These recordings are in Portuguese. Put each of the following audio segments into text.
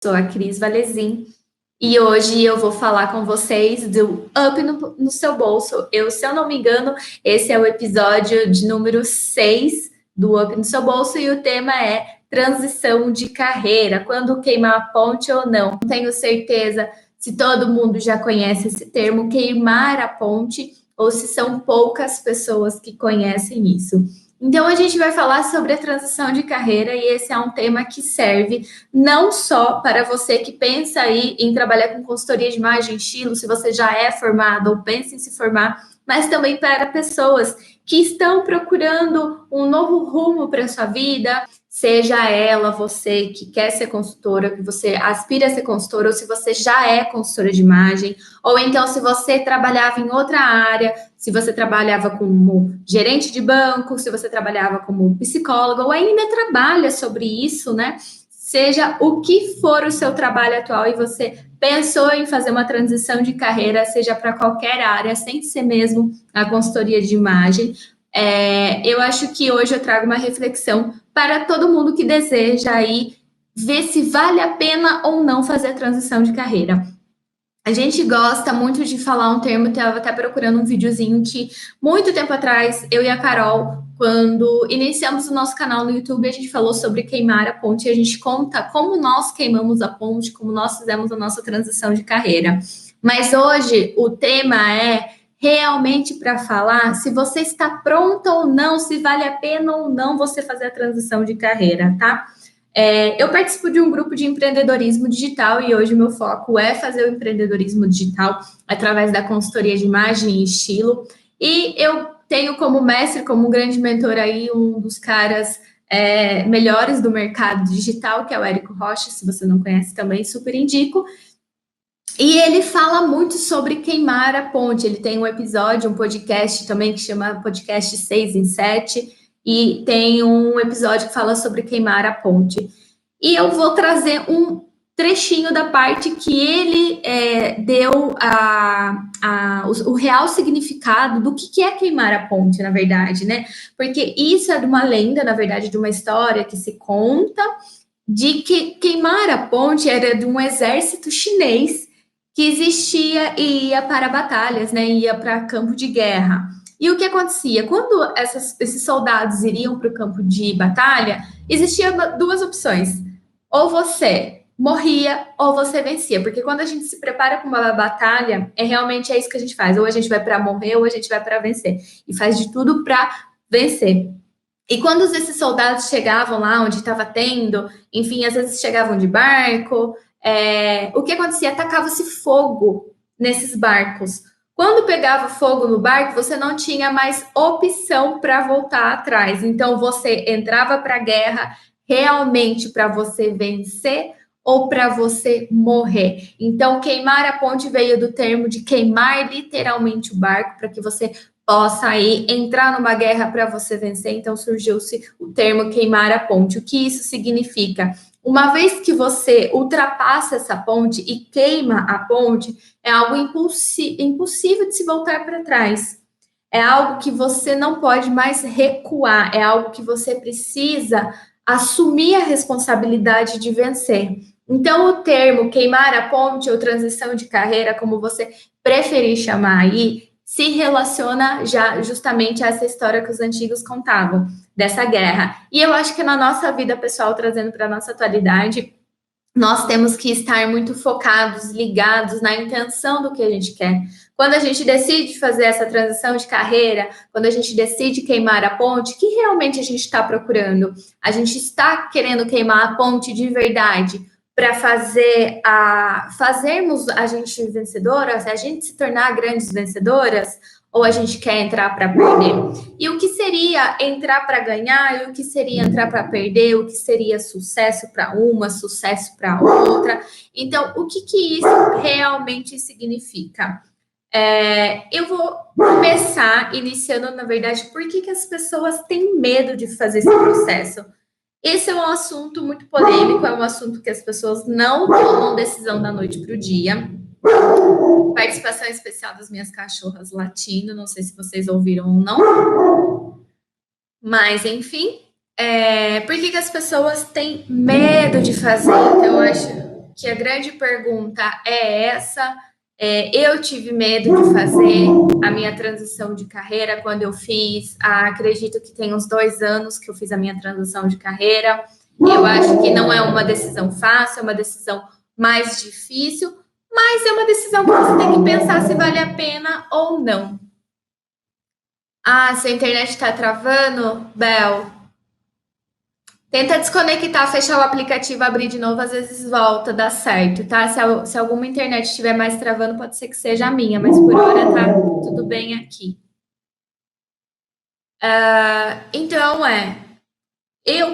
Sou a Cris Valezin e hoje eu vou falar com vocês do Up no seu bolso. Se eu não me engano, esse é o episódio de número 6 do Up no seu bolso e o tema é transição de carreira, quando queimar a ponte ou não. Não tenho certeza se todo mundo já conhece esse termo, queimar a ponte, ou se são poucas pessoas que conhecem isso. Então, a gente vai falar sobre a transição de carreira e esse é um tema que serve não só para você que pensa aí em trabalhar com consultoria de imagem, estilo, se você já é formado ou pensa em se formar, mas também para pessoas que estão procurando um novo rumo para a sua vida, seja ela você que quer ser consultora, que você aspira a ser consultora, ou se você já é consultora de imagem, ou então se você trabalhava em outra área, se você trabalhava como gerente de banco, se você trabalhava como psicóloga, ou ainda trabalha sobre isso, né? Seja o que for o seu trabalho atual e você pensou em fazer uma transição de carreira, seja para qualquer área, sem ser mesmo a consultoria de imagem, eu acho que hoje eu trago uma reflexão para todo mundo que deseja aí ver se vale a pena ou não fazer a transição de carreira. A gente gosta muito de falar um termo, estava até procurando um videozinho que, muito tempo atrás, eu e a Carol, quando iniciamos o nosso canal no YouTube, a gente falou sobre queimar a ponte, e a gente conta como nós queimamos a ponte, como nós fizemos a nossa transição de carreira. Mas hoje, o tema é realmente para falar se você está pronta ou não, se vale a pena ou não você fazer a transição de carreira, tá? Eu participo de um grupo de empreendedorismo digital e hoje meu foco é fazer o empreendedorismo digital através da consultoria de imagem e estilo. E eu tenho como mestre, como grande mentor aí, um dos caras melhores do mercado digital, que é o Érico Rocha. Se você não conhece também, super indico. E ele fala muito sobre queimar a ponte. Ele tem um episódio, um podcast também que chama Podcast 6 em 7, e tem um episódio que fala sobre queimar a ponte. E eu vou trazer um trechinho da parte que ele deu o real significado do que é queimar a ponte, na verdade, né? Porque isso é de uma lenda, na verdade, de uma história que se conta de que queimar a ponte era de um exército chinês que existia e ia para batalhas, né? Ia para campo de guerra. E o que acontecia? Quando esses soldados iriam para o campo de batalha, existiam duas opções. Ou você morria ou você vencia. Porque quando a gente se prepara para uma batalha, realmente isso que a gente faz. Ou a gente vai para morrer ou a gente vai para vencer. E faz de tudo para vencer. E quando esses soldados chegavam lá onde estava tendo, enfim, às vezes chegavam de barco, o que acontecia? Atacava-se fogo nesses barcos. Quando pegava fogo no barco, você não tinha mais opção para voltar atrás. Então, você entrava para a guerra realmente para você vencer ou para você morrer. Então, queimar a ponte veio do termo de queimar literalmente o barco para que você possa aí entrar numa guerra para você vencer. Então, surgiu-se o termo queimar a ponte. O que isso significa? Uma vez que você ultrapassa essa ponte e queima a ponte, é algo impossível de se voltar para trás. É algo que você não pode mais recuar, é algo que você precisa assumir a responsabilidade de vencer. Então, o termo queimar a ponte ou transição de carreira, como você preferir chamar aí, se relaciona já justamente a essa história que os antigos contavam, dessa guerra. E eu acho que na nossa vida pessoal, trazendo para a nossa atualidade, nós temos que estar muito focados, ligados na intenção do que a gente quer. Quando a gente decide fazer essa transição de carreira, quando a gente decide queimar a ponte, o que realmente a gente está procurando? A gente está querendo queimar a ponte de verdade para fazermos a gente vencedoras, a gente se tornar grandes vencedoras, ou a gente quer entrar para perder? E o que seria entrar para ganhar, e o que seria entrar para perder, o que seria sucesso para uma, sucesso para outra? Então, o que isso realmente significa? Eu vou começar iniciando, na verdade, por que as pessoas têm medo de fazer esse processo? Esse é um assunto muito polêmico, é um assunto que as pessoas não tomam decisão da noite para o dia. Participação especial das minhas cachorras latindo, não sei se vocês ouviram ou não. Mas, enfim, por que as pessoas têm medo de fazer? Então, eu acho que a grande pergunta é essa. Eu tive medo de fazer a minha transição de carreira quando eu fiz. Acredito que tem uns 2 anos que eu fiz a minha transição de carreira. Eu acho que não é uma decisão fácil, é uma decisão mais difícil, mas é uma decisão que você tem que pensar se vale a pena ou não. Sua internet está travando, Bel? Tenta desconectar, fechar o aplicativo, abrir de novo, às vezes volta, dá certo, tá? Se alguma internet estiver mais travando, pode ser que seja a minha, mas por hora tá tudo bem aqui. Então,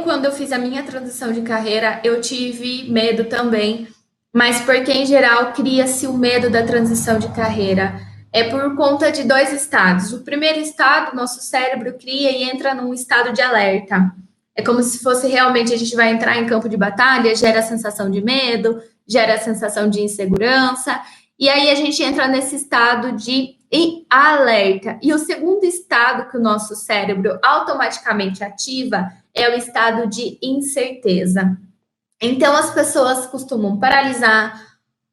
quando eu fiz a minha transição de carreira, eu tive medo também, mas porque, em geral, cria-se o medo da transição de carreira. É por conta de 2 estados. O primeiro estado, nosso cérebro cria e entra num estado de alerta. É como se fosse realmente a gente vai entrar em campo de batalha, gera a sensação de medo, gera a sensação de insegurança, e aí a gente entra nesse estado de alerta. E o segundo estado que o nosso cérebro automaticamente ativa é o estado de incerteza. Então, as pessoas costumam paralisar,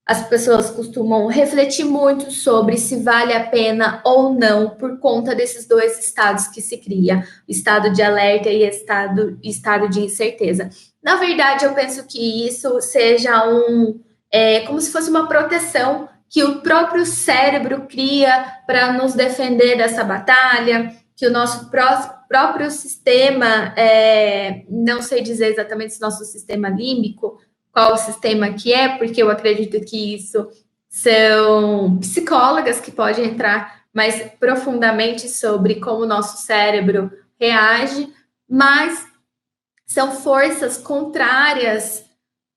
as pessoas costumam refletir muito sobre se vale a pena ou não por conta desses 2 estados que se cria, o estado de alerta e estado de incerteza. Na verdade, eu penso que isso seja como se fosse uma proteção que o próprio cérebro cria para nos defender dessa batalha, que o nosso próprio sistema, não sei dizer exatamente se nosso sistema límbico, qual o sistema que é, porque eu acredito que isso são psicólogas que podem entrar mais profundamente sobre como o nosso cérebro reage, mas são forças contrárias,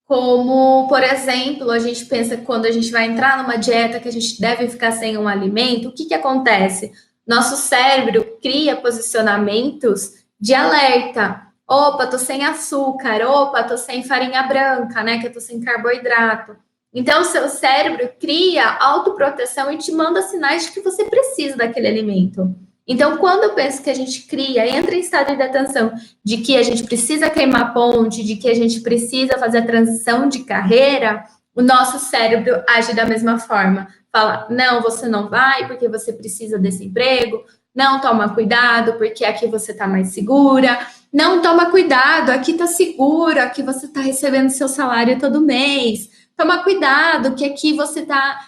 como, por exemplo, a gente pensa que quando a gente vai entrar numa dieta que a gente deve ficar sem um alimento, o que acontece? Nosso cérebro cria posicionamentos de alerta. Opa, tô sem açúcar. Opa, tô sem farinha branca, né? Que eu tô sem carboidrato. Então, o seu cérebro cria autoproteção e te manda sinais de que você precisa daquele alimento. Então, quando eu penso que a gente cria, entra em estado de atenção, de que a gente precisa queimar ponte, de que a gente precisa fazer a transição de carreira, o nosso cérebro age da mesma forma. Fala, não, você não vai porque você precisa desse emprego, não, toma cuidado porque aqui você está mais segura, não, toma cuidado, aqui está seguro, aqui você está recebendo seu salário todo mês, toma cuidado que aqui você está,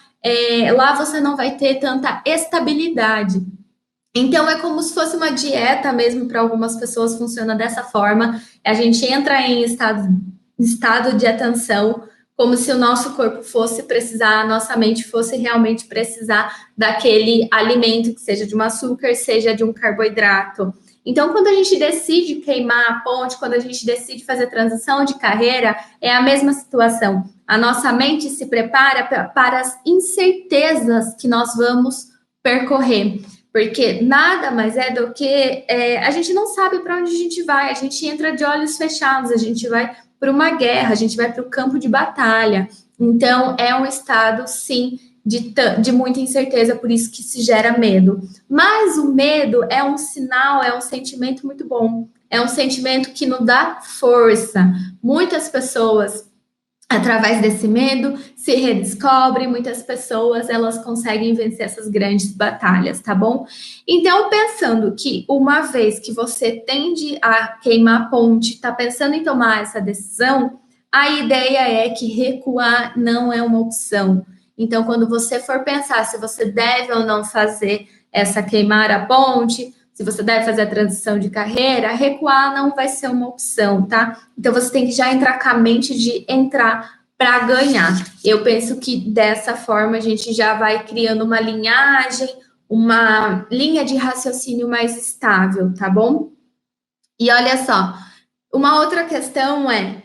lá você não vai ter tanta estabilidade. Então, é como se fosse uma dieta mesmo, para algumas pessoas funciona dessa forma. A gente entra em estado de atenção, como se o nosso corpo fosse precisar, a nossa mente fosse realmente precisar daquele alimento, que seja de um açúcar, seja de um carboidrato. Então, quando a gente decide queimar a ponte, quando a gente decide fazer transição de carreira, é a mesma situação. A nossa mente se prepara para as incertezas que nós vamos percorrer. Porque nada mais é do que a gente não sabe para onde a gente vai, a gente entra de olhos fechados, a gente vai para uma guerra, a gente vai para o campo de batalha. Então, é um estado, sim, de muita incerteza, por isso que se gera medo. Mas o medo é um sinal, é um sentimento muito bom, é um sentimento que nos dá força. Muitas pessoas, através desse medo, se redescobrem, muitas pessoas, elas conseguem vencer essas grandes batalhas, tá bom? Então, pensando que uma vez que você tende a queimar a ponte, tá pensando em tomar essa decisão, a ideia é que recuar não é uma opção. Então, quando você for pensar se você deve ou não fazer essa queimar a ponte, se você deve fazer a transição de carreira, recuar não vai ser uma opção, tá? Então, você tem que já entrar com a mente de entrar para ganhar. Eu penso que dessa forma a gente já vai criando uma linhagem, uma linha de raciocínio mais estável, tá bom? E olha só, uma outra questão é: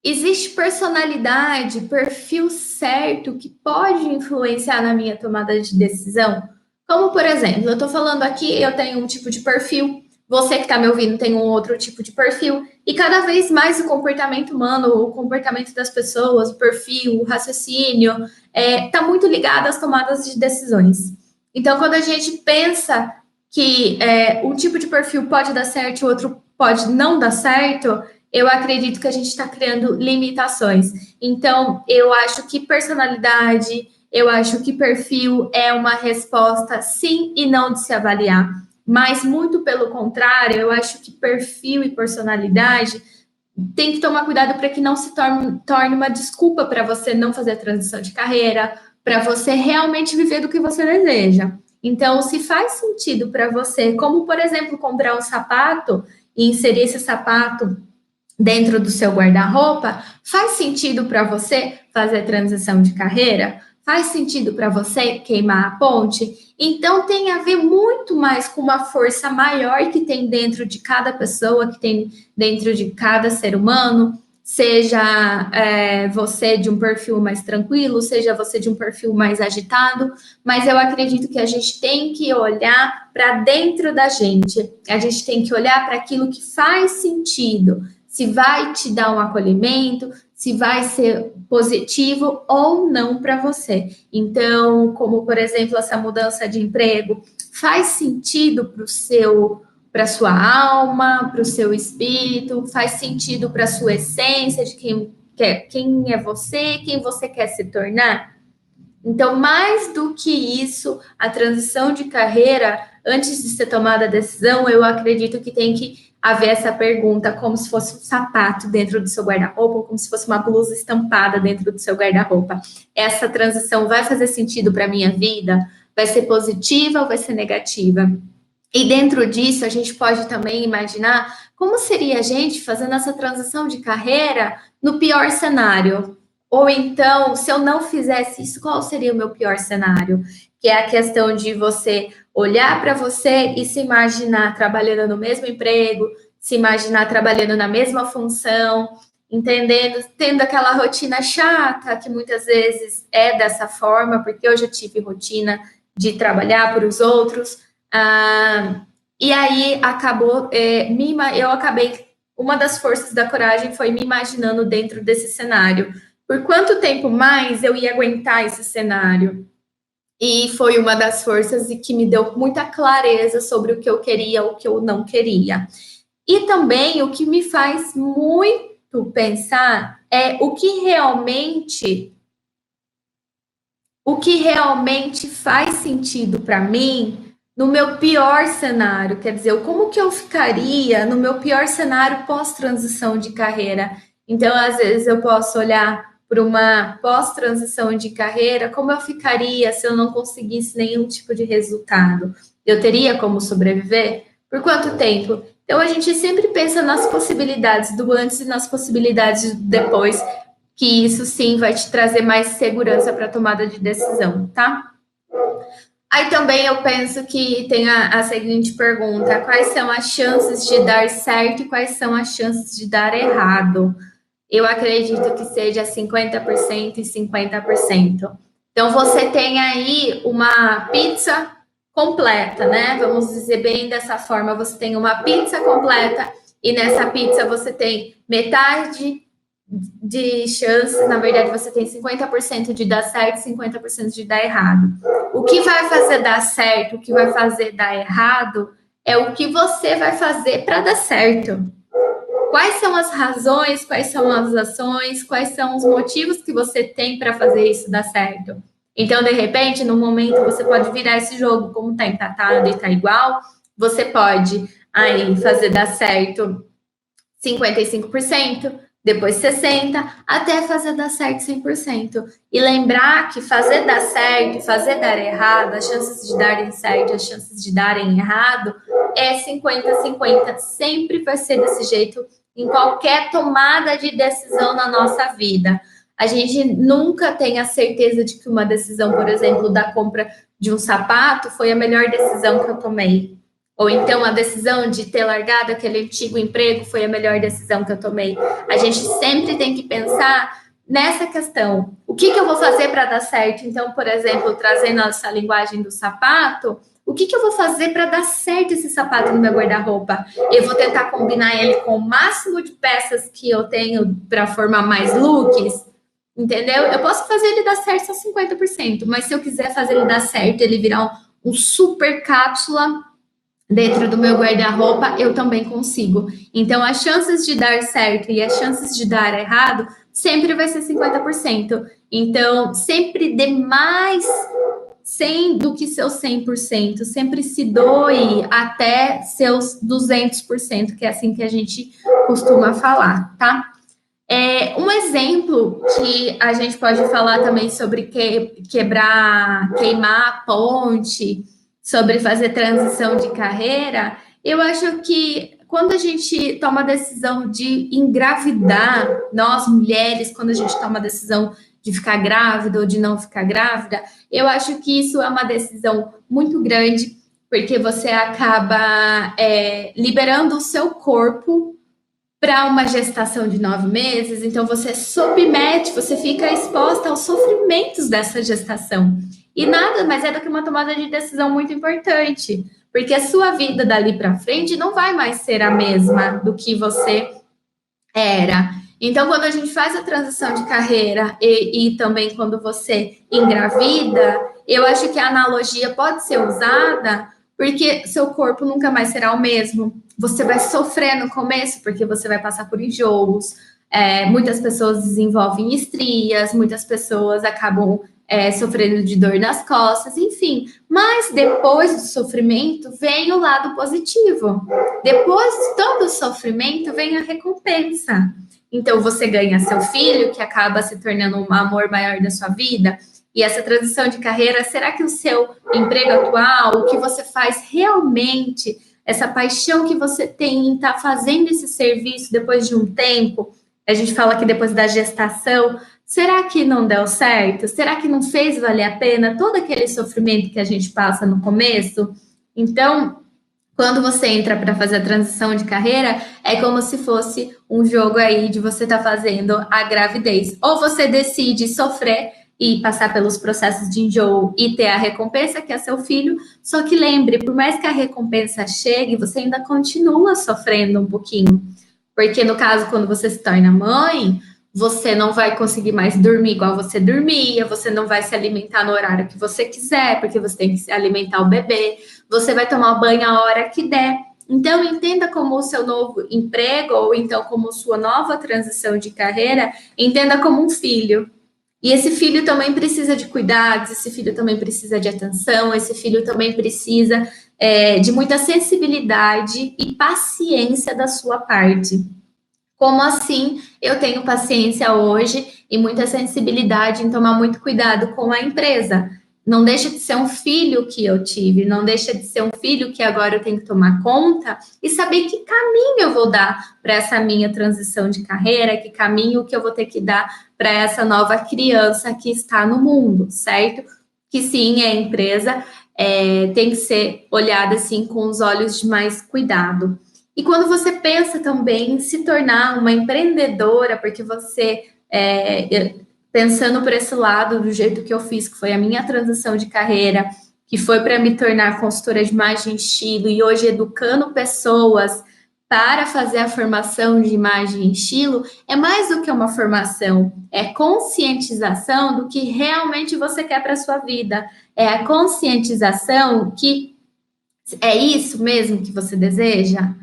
existe personalidade, perfil certo que pode influenciar na minha tomada de decisão? Como, por exemplo, eu estou falando aqui, eu tenho um tipo de perfil, você que está me ouvindo tem um outro tipo de perfil, e cada vez mais o comportamento humano, o comportamento das pessoas, o perfil, o raciocínio, está muito ligado às tomadas de decisões. Então, quando a gente pensa que um tipo de perfil pode dar certo e o outro pode não dar certo, eu acredito que a gente está criando limitações. Então, eu acho que personalidade, eu acho que perfil é uma resposta sim e não de se avaliar. Mas, muito pelo contrário, eu acho que perfil e personalidade tem que tomar cuidado para que não se torne uma desculpa para você não fazer a transição de carreira, para você realmente viver do que você deseja. Então, se faz sentido para você, como por exemplo, comprar um sapato e inserir esse sapato dentro do seu guarda-roupa, faz sentido para você fazer a transição de carreira? Faz sentido para você queimar a ponte? Então tem a ver muito mais com uma força maior que tem dentro de cada pessoa, que tem dentro de cada ser humano, seja você de um perfil mais tranquilo, seja você de um perfil mais agitado, mas eu acredito que a gente tem que olhar para dentro da gente, a gente tem que olhar para aquilo que faz sentido, se vai te dar um acolhimento, se vai ser positivo ou não para você. Então, como por exemplo, essa mudança de emprego faz sentido para a sua alma, para o seu espírito, faz sentido para a sua essência de quem é você, quem você quer se tornar. Então, mais do que isso, a transição de carreira, antes de ser tomada a decisão, eu acredito que tem que haver essa pergunta, como se fosse um sapato dentro do seu guarda-roupa, ou como se fosse uma blusa estampada dentro do seu guarda-roupa. Essa transição vai fazer sentido para a minha vida? Vai ser positiva ou vai ser negativa? E dentro disso, a gente pode também imaginar como seria a gente fazendo essa transição de carreira no pior cenário. Ou então, se eu não fizesse isso, qual seria o meu pior cenário? Que é a questão de você olhar para você e se imaginar trabalhando no mesmo emprego, se imaginar trabalhando na mesma função, entendendo, tendo aquela rotina chata, que muitas vezes é dessa forma, porque eu já tive rotina de trabalhar para os outros. E aí acabou, eu acabei, uma das forças da coragem foi me imaginando dentro desse cenário. Por quanto tempo mais eu ia aguentar esse cenário? E foi uma das forças que me deu muita clareza sobre o que eu queria, o que eu não queria. E também o que me faz muito pensar é o que realmente faz sentido para mim no meu pior cenário, quer dizer, como que eu ficaria no meu pior cenário pós-transição de carreira. Então, às vezes eu posso olhar para uma pós-transição de carreira, como eu ficaria se eu não conseguisse nenhum tipo de resultado? Eu teria como sobreviver? Por quanto tempo? Então, a gente sempre pensa nas possibilidades do antes e nas possibilidades do depois, que isso sim vai te trazer mais segurança para a tomada de decisão, tá? Aí também eu penso que tem a seguinte pergunta: quais são as chances de dar certo e quais são as chances de dar errado? Eu acredito que seja 50% e 50%. Então você tem aí uma pizza completa, né? Vamos dizer bem dessa forma: você tem uma pizza completa e nessa pizza você tem metade de chances, na verdade, você tem 50% de dar certo e 50% de dar errado. O que vai fazer dar certo, o que vai fazer dar errado, é o que você vai fazer para dar certo. Quais são as razões, quais são as ações, quais são os motivos que você tem para fazer isso dar certo? Então, de repente, no momento, você pode virar esse jogo, como está empatado e está igual, você pode aí fazer dar certo 55%, depois 60%, até fazer dar certo 100%. E lembrar que fazer dar certo, fazer dar errado, as chances de darem certo, as chances de darem errado, é 50-50. Sempre vai ser desse jeito em qualquer tomada de decisão na nossa vida. A gente nunca tem a certeza de que uma decisão, por exemplo, da compra de um sapato foi a melhor decisão que eu tomei. Ou então a decisão de ter largado aquele antigo emprego foi a melhor decisão que eu tomei. A gente sempre tem que pensar nessa questão. O que eu vou fazer para dar certo? Então, por exemplo, trazendo essa linguagem do sapato, o que eu vou fazer para dar certo esse sapato no meu guarda-roupa? Eu vou tentar combinar ele com o máximo de peças que eu tenho para formar mais looks, entendeu? Eu posso fazer ele dar certo só 50%, mas se eu quiser fazer ele dar certo, ele virar um super cápsula, dentro do meu guarda-roupa, eu também consigo. Então, as chances de dar certo e as chances de dar errado sempre vai ser 50%. Então, sempre dê mais 100 do que seus 100%. Sempre se doe até seus 200%, que é assim que a gente costuma falar, tá? Um exemplo que a gente pode falar também sobre queimar a ponte, sobre fazer transição de carreira, eu acho que quando a gente toma a decisão de engravidar, nós mulheres, quando a gente toma a decisão de ficar grávida ou de não ficar grávida, eu acho que isso é uma decisão muito grande, porque você acaba liberando o seu corpo para uma gestação de 9 meses, então você submete, você fica exposta aos sofrimentos dessa gestação. E nada mais é do que uma tomada de decisão muito importante, porque a sua vida dali para frente não vai mais ser a mesma do que você era. Então, quando a gente faz a transição de carreira e também quando você engravida, eu acho que a analogia pode ser usada porque seu corpo nunca mais será o mesmo. Você vai sofrer no começo porque você vai passar por enjoos. Muitas pessoas desenvolvem estrias, muitas pessoas acabam sofrendo de dor nas costas, enfim. Mas depois do sofrimento vem o lado positivo. Depois de todo o sofrimento vem a recompensa. Então você ganha seu filho, que acaba se tornando um amor maior da sua vida. E essa transição de carreira, será que o seu emprego atual, o que você faz realmente, essa paixão que você tem em estar fazendo esse serviço depois de um tempo, a gente fala que depois da gestação, será que não deu certo? Será que não fez valer a pena todo aquele sofrimento que a gente passa no começo? Então, quando você entra para fazer a transição de carreira, é como se fosse um jogo aí de você estar fazendo a gravidez. Ou você decide sofrer e passar pelos processos de enjoo e ter a recompensa, que é seu filho. Só que lembre, por mais que a recompensa chegue, você ainda continua sofrendo um pouquinho. Porque no caso, quando você se torna mãe, você não vai conseguir mais dormir igual você dormia, você não vai se alimentar no horário que você quiser, porque você tem que alimentar o bebê, você vai tomar banho a hora que der. Então, entenda como o seu novo emprego, ou então como sua nova transição de carreira, entenda como um filho. E esse filho também precisa de cuidados, esse filho também precisa de atenção, esse filho também precisa de muita sensibilidade e paciência da sua parte. Como assim eu tenho paciência hoje e muita sensibilidade em tomar muito cuidado com a empresa? Não deixa de ser um filho que eu tive, não deixa de ser um filho que agora eu tenho que tomar conta e saber que caminho eu vou dar para essa minha transição de carreira, que caminho que eu vou ter que dar para essa nova criança que está no mundo, certo? Que sim, a empresa tem que ser olhada assim com os olhos de mais cuidado. E quando você pensa também em se tornar uma empreendedora, porque você, pensando por esse lado, do jeito que eu fiz, que foi a minha transição de carreira, que foi para me tornar consultora de imagem e estilo, e hoje educando pessoas para fazer a formação de imagem e estilo, é mais do que uma formação, é conscientização do que realmente você quer para a sua vida, é a conscientização que é isso mesmo que você deseja.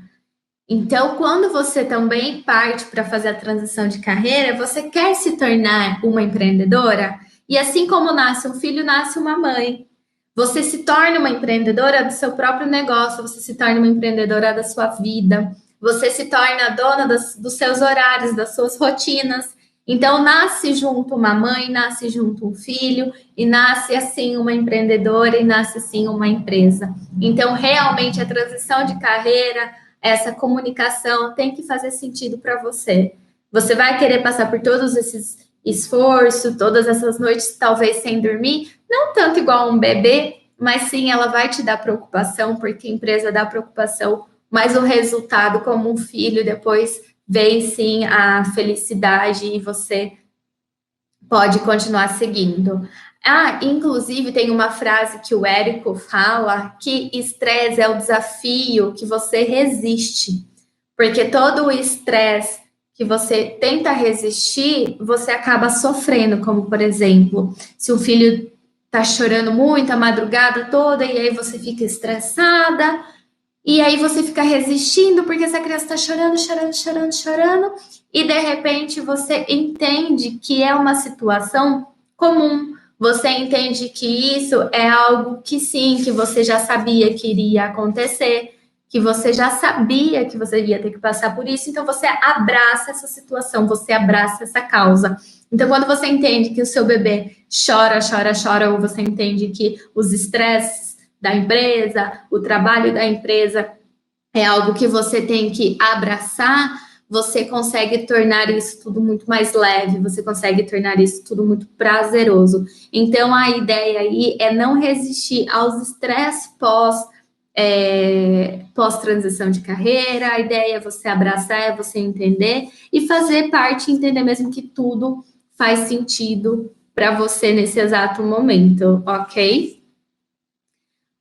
Então, quando você também parte para fazer a transição de carreira, você quer se tornar uma empreendedora? E assim como nasce um filho, nasce uma mãe. Você se torna uma empreendedora do seu próprio negócio, você se torna uma empreendedora da sua vida, você se torna dona dos seus horários, das suas rotinas. Então, nasce junto uma mãe, nasce junto um filho, e nasce assim uma empreendedora, e nasce assim uma empresa. Então, realmente, a transição de carreira, essa comunicação tem que fazer sentido para você. Você vai querer passar por todos esses esforços, todas essas noites, talvez sem dormir, não tanto igual um bebê, mas sim ela vai te dar preocupação, porque a empresa dá preocupação, mas o resultado, como um filho, depois vem sim a felicidade e você pode continuar seguindo. Inclusive tem uma frase que o Érico fala que estresse é o desafio que você resiste, porque todo o estresse que você tenta resistir, você acaba sofrendo, como por exemplo, se o filho tá chorando muito a madrugada toda e aí você fica estressada, E aí você fica resistindo porque essa criança está chorando, chorando, chorando, chorando, e de repente você entende que é uma situação comum. Você entende que isso é algo que sim, que você já sabia que iria acontecer, que você já sabia que você ia ter que passar por isso, então você abraça essa situação, você abraça essa causa. Então, quando você entende que o seu bebê chora, chora, chora, ou você entende que os estresses da empresa, o trabalho da empresa é algo que você tem que abraçar, você consegue tornar isso tudo muito mais leve, você consegue tornar isso tudo muito prazeroso. Então, a ideia aí é não resistir aos estresses pós transição de carreira. A ideia é você abraçar, é você entender e fazer parte, entender mesmo que tudo faz sentido para você nesse exato momento, ok?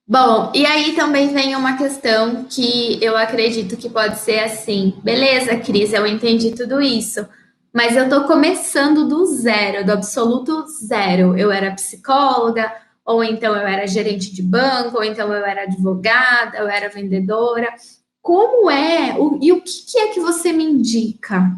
Bom, e aí também vem uma questão que eu acredito que pode ser assim. Beleza, Cris, eu entendi tudo isso, mas eu tô começando do zero, do absoluto zero. Eu era psicóloga, ou então eu era gerente de banco, ou então eu era advogada, eu era vendedora. Como é? E o que é que você me indica,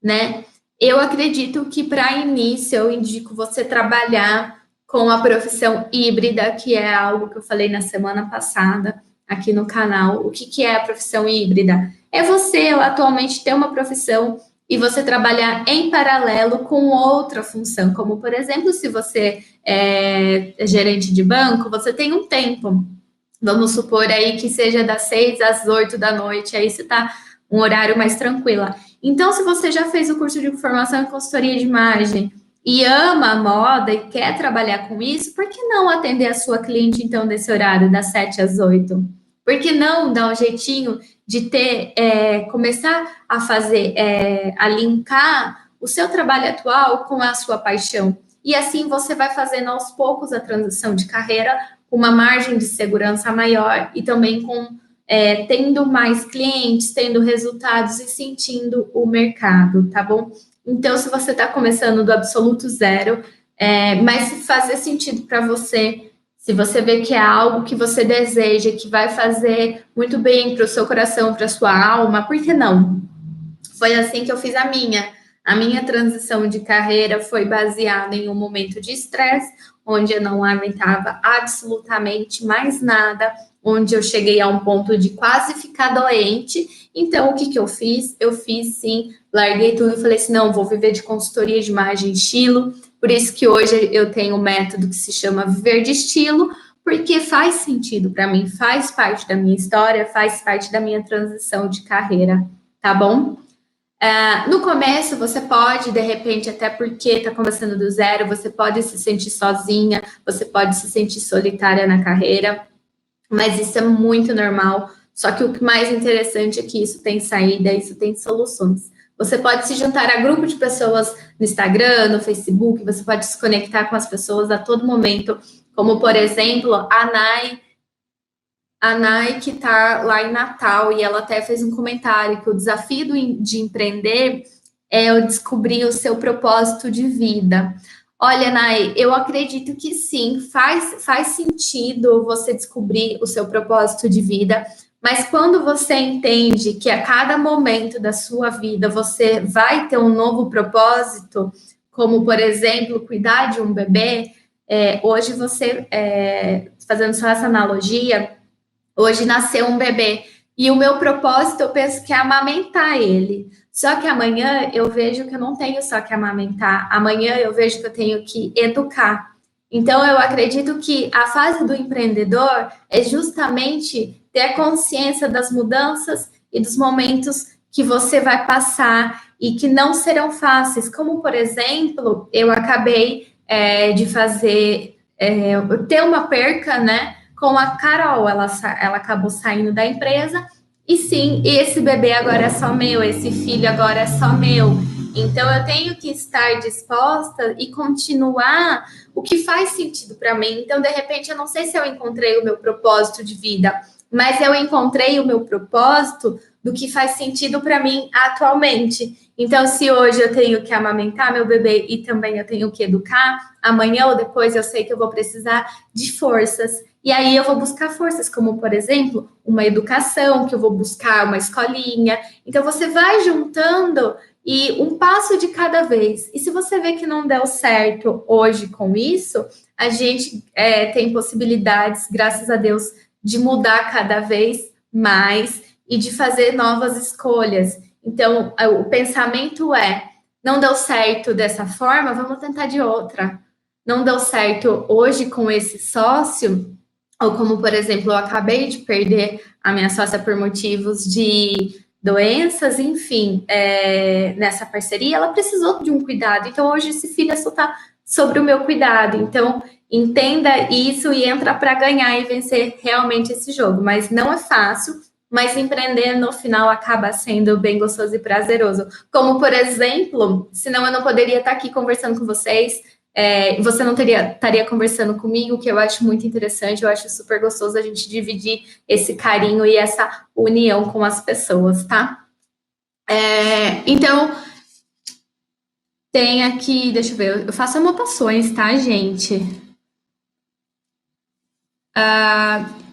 né? Eu acredito que para início eu indico você trabalhar com a profissão híbrida, que é algo que eu falei na semana passada aqui no canal. O que é a profissão híbrida? É você atualmente ter uma profissão e você trabalhar em paralelo com outra função, como por exemplo, se você é gerente de banco, você tem um tempo. Vamos supor aí que seja das 6 às 8 da noite, aí você está um horário mais tranquilo. Então, se você já fez o curso de formação em consultoria de imagem e ama a moda e quer trabalhar com isso, por que não atender a sua cliente, então, nesse horário, das 7 às 8? Por que não dar um jeitinho de ter, começar a fazer, a linkar o seu trabalho atual com a sua paixão? E assim você vai fazendo aos poucos a transição de carreira, com uma margem de segurança maior e também com tendo mais clientes, tendo resultados e sentindo o mercado, tá bom? Então, se você está começando do absoluto zero, mas se fazer sentido para você, se você vê que é algo que você deseja, que vai fazer muito bem para o seu coração, para a sua alma, por que não? Foi assim que eu fiz a minha. A minha transição de carreira foi baseada em um momento de estresse, onde eu não aguentava absolutamente mais nada, onde eu cheguei a um ponto de quase ficar doente. Então, o que eu fiz? Eu fiz sim, larguei tudo e falei assim: não, vou viver de consultoria de imagem e estilo. Por isso que hoje eu tenho um método que se chama Viver de Estilo, porque faz sentido para mim, faz parte da minha história, faz parte da minha transição de carreira, tá bom? No começo, você pode, de repente, até porque está começando do zero, você pode se sentir sozinha, você pode se sentir solitária na carreira, mas isso é muito normal. Só que o que mais interessante é que isso tem saída, isso tem soluções. Você pode se juntar a grupo de pessoas no Instagram, no Facebook, você pode se conectar com as pessoas a todo momento, como, por exemplo, a Nike está lá em Natal e ela até fez um comentário que o desafio de empreender é eu descobrir o seu propósito de vida. Olha, Nai, eu acredito que sim, faz sentido você descobrir o seu propósito de vida, mas quando você entende que a cada momento da sua vida você vai ter um novo propósito, como, por exemplo, cuidar de um bebê, hoje você, fazendo só essa analogia, hoje nasceu um bebê e o meu propósito, eu penso que é amamentar ele. Só que amanhã eu vejo que eu não tenho só que amamentar. Amanhã eu vejo que eu tenho que educar. Então eu acredito que a fase do empreendedor é justamente ter consciência das mudanças e dos momentos que você vai passar e que não serão fáceis. Como, por exemplo, eu acabei de fazer ter uma perca, né? Com a Carol, ela acabou saindo da empresa, e sim, esse bebê agora é só meu, esse filho agora é só meu. Então eu tenho que estar disposta e continuar o que faz sentido para mim. Então, de repente, eu não sei se eu encontrei o meu propósito de vida, mas eu encontrei o meu propósito do que faz sentido para mim atualmente. Então, se hoje eu tenho que amamentar meu bebê e também eu tenho que educar, amanhã ou depois eu sei que eu vou precisar de forças. E aí eu vou buscar forças, como, por exemplo, uma educação, que eu vou buscar uma escolinha. Então, você vai juntando e um passo de cada vez. E se você vê que não deu certo hoje com isso, a gente tem possibilidades, graças a Deus, de mudar cada vez mais e de fazer novas escolhas. Então, o pensamento é: não deu certo dessa forma, vamos tentar de outra. Não deu certo hoje com esse sócio, ou como, por exemplo, eu acabei de perder a minha sócia por motivos de doenças, enfim, nessa parceria, ela precisou de um cuidado. Então, hoje esse filho está sobre o meu cuidado. Então, entenda isso e entra para ganhar e vencer realmente esse jogo. Mas não é fácil, mas empreender no final acaba sendo bem gostoso e prazeroso. Como, por exemplo, senão eu não poderia estar aqui conversando com vocês, você não estaria conversando comigo, que eu acho muito interessante, eu acho super gostoso a gente dividir esse carinho e essa união com as pessoas, tá? Então, tem aqui, deixa eu ver, eu faço anotações, tá, gente?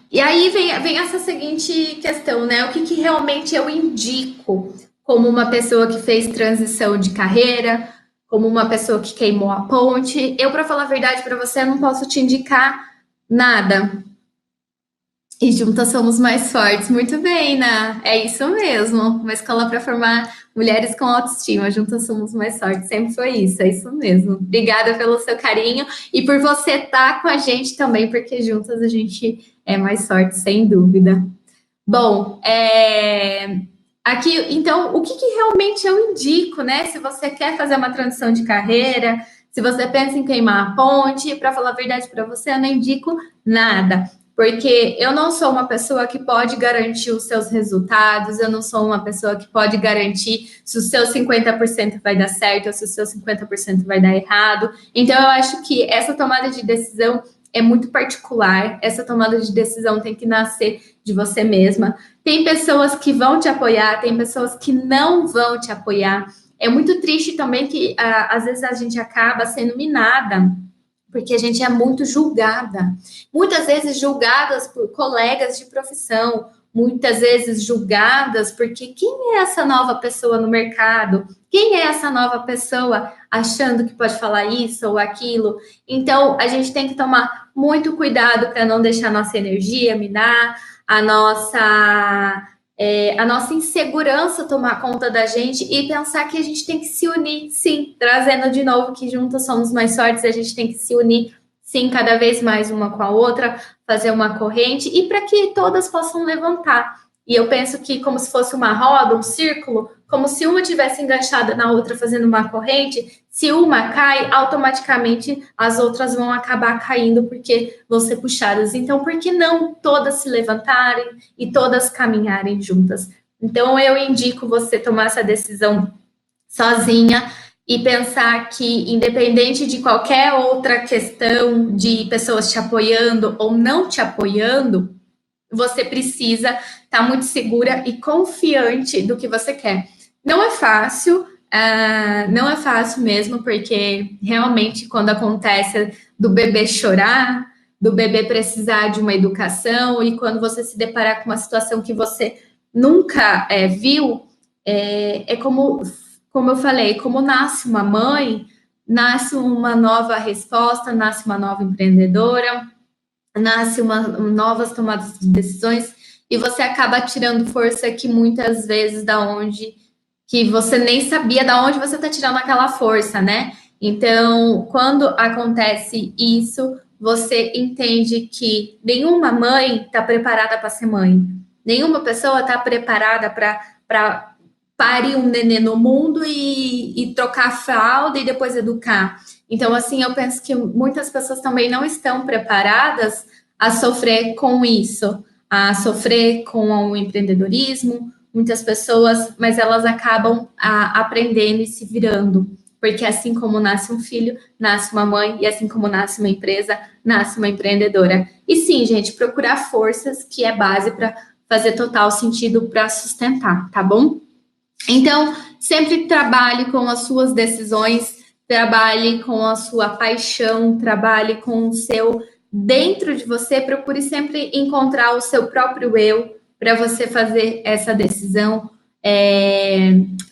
E aí vem essa seguinte questão, né? O que realmente eu indico como uma pessoa que fez transição de carreira, como uma pessoa que queimou a ponte? Eu, para falar a verdade para você, não posso te indicar nada. E juntas somos mais fortes. Muito bem, Ná. É isso mesmo. Uma escola para formar mulheres com autoestima. Juntas somos mais fortes. Sempre foi isso. É isso mesmo. Obrigada pelo seu carinho e por você estar com a gente também, porque juntas a gente é mais forte, sem dúvida. Bom, aqui, então, o que realmente eu indico, né? Se você quer fazer uma transição de carreira, se você pensa em queimar a ponte, para falar a verdade para você, eu não indico nada. Porque eu não sou uma pessoa que pode garantir os seus resultados, eu não sou uma pessoa que pode garantir se o seu 50% vai dar certo ou se o seu 50% vai dar errado. Então, eu acho que essa tomada de decisão é muito particular, essa tomada de decisão tem que nascer de você mesma. Tem pessoas que vão te apoiar, tem pessoas que não vão te apoiar. É muito triste também que às vezes a gente acaba sendo minada porque a gente é muito julgada. Muitas vezes julgadas por colegas de profissão, muitas vezes julgadas porque quem é essa nova pessoa no mercado? Quem é essa nova pessoa achando que pode falar isso ou aquilo? Então, a gente tem que tomar muito cuidado para não deixar a nossa energia minar, a nossa insegurança tomar conta da gente e pensar que a gente tem que se unir, sim, trazendo de novo que juntos somos mais fortes, a gente tem que se unir, sim, cada vez mais uma com a outra, fazer uma corrente e para que todas possam levantar. E eu penso que como se fosse uma roda, um círculo, como se uma tivesse enganchada na outra fazendo uma corrente, se uma cai, automaticamente as outras vão acabar caindo porque vão ser puxadas. Então, por que não todas se levantarem e todas caminharem juntas? Então, eu indico você tomar essa decisão sozinha e pensar que, independente de qualquer outra questão de pessoas te apoiando ou não te apoiando, você precisa estar muito segura e confiante do que você quer. Não é fácil, não é fácil mesmo, porque realmente quando acontece do bebê chorar, do bebê precisar de uma educação e quando você se deparar com uma situação que você nunca viu, como eu falei, como nasce uma mãe, nasce uma nova resposta, nasce uma nova empreendedora, nasce novas tomadas de decisões e você acaba tirando força que muitas vezes da onde que você nem sabia da onde você está tirando aquela força, né? Então, quando acontece isso, você entende que nenhuma mãe está preparada para ser mãe, nenhuma pessoa está preparada para parir um nenê no mundo e trocar a fralda e depois educar. Então, assim, eu penso que muitas pessoas também não estão preparadas a sofrer com isso, a sofrer com o empreendedorismo, muitas pessoas, mas elas acabam aprendendo e se virando, porque assim como nasce um filho, nasce uma mãe, e assim como nasce uma empresa, nasce uma empreendedora. E sim, gente, procurar forças, que é base para fazer total sentido para sustentar, tá bom? Então, sempre trabalhe com as suas decisões, trabalhe com a sua paixão, trabalhe com o seu dentro de você, procure sempre encontrar o seu próprio eu para você fazer essa decisão.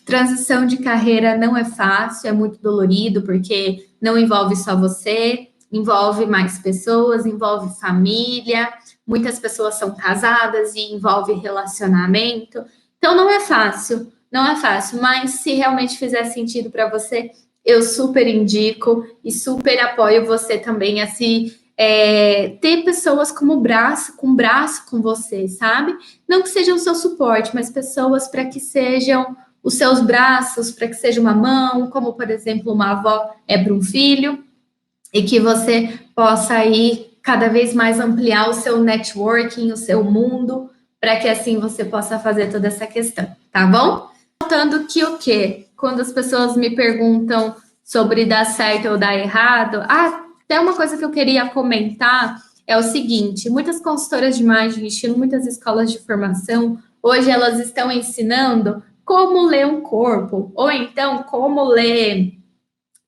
Transição de carreira não é fácil, é muito dolorido, porque não envolve só você, envolve mais pessoas, envolve família, muitas pessoas são casadas e envolve relacionamento. Então não é fácil, não é fácil, mas se realmente fizer sentido para você, eu super indico e super apoio você também a se ter pessoas como braço com você, sabe? Não que sejam o seu suporte, mas pessoas para que sejam os seus braços, para que seja uma mão, como por exemplo uma avó é para um filho, e que você possa aí cada vez mais ampliar o seu networking, o seu mundo, para que assim você possa fazer toda essa questão, tá bom? Faltando que o quê? Quando as pessoas me perguntam sobre dar certo ou dar errado, até uma coisa que eu queria comentar é o seguinte: muitas consultoras de imagem, estilo, muitas escolas de formação, hoje elas estão ensinando como ler um corpo, ou então como ler,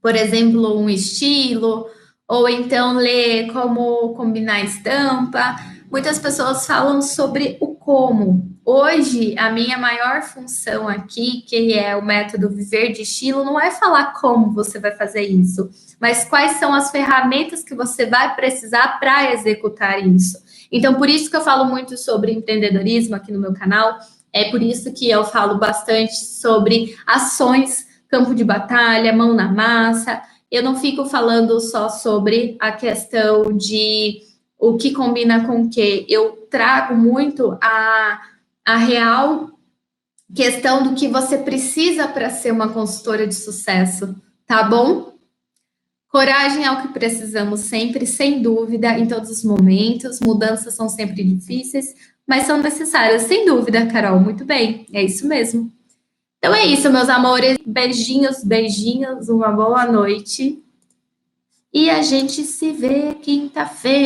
por exemplo, um estilo, ou então ler como combinar estampa. Muitas pessoas falam sobre o como. Hoje, a minha maior função aqui, que é o método Viver de Estilo, não é falar como você vai fazer isso, mas quais são as ferramentas que você vai precisar para executar isso. Então, por isso que eu falo muito sobre empreendedorismo aqui no meu canal, é por isso que eu falo bastante sobre ações, campo de batalha, mão na massa. Eu não fico falando só sobre a questão de o que combina com o que. Eu trago muito a real questão do que você precisa para ser uma consultora de sucesso, tá bom? Coragem é o que precisamos sempre, sem dúvida, em todos os momentos. Mudanças são sempre difíceis, mas são necessárias, sem dúvida, Carol. Muito bem, é isso mesmo. Então é isso, meus amores. Beijinhos, beijinhos, uma boa noite. E a gente se vê quinta-feira.